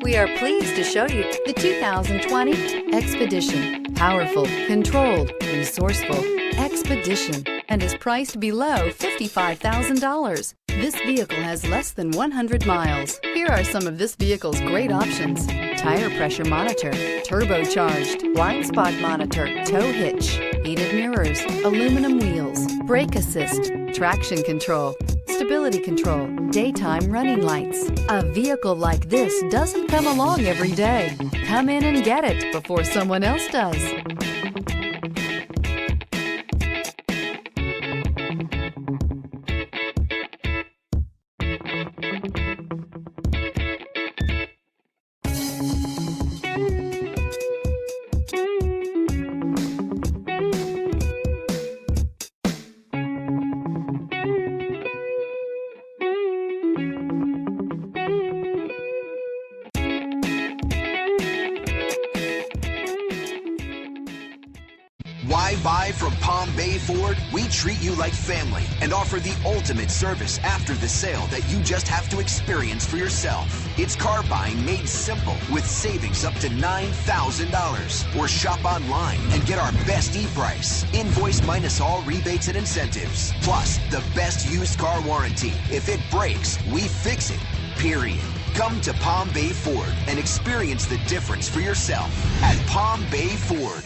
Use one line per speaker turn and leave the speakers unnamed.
We are pleased to show you the 2020 Expedition. Powerful, controlled, resourceful Expedition, and is priced below $55,000. This vehicle has less than 100 miles. Here are some of this vehicle's great options: tire pressure monitor, turbocharged, blind spot monitor, tow hitch, heated mirrors, aluminum wheels, brake assist, traction control, stability control, daytime running lights. A vehicle like this doesn't come along every day. Come in and get it before someone else does.
Why buy from Palm Bay Ford? We treat you like family and offer the ultimate service after the sale that you just have to experience for yourself. It's car buying made simple with savings up to $9,000. Or shop online and get our best e-price. Invoice minus all rebates and incentives. Plus, the best used car warranty. If it breaks, we fix it. Period. Come to Palm Bay Ford and experience the difference for yourself at Palm Bay Ford.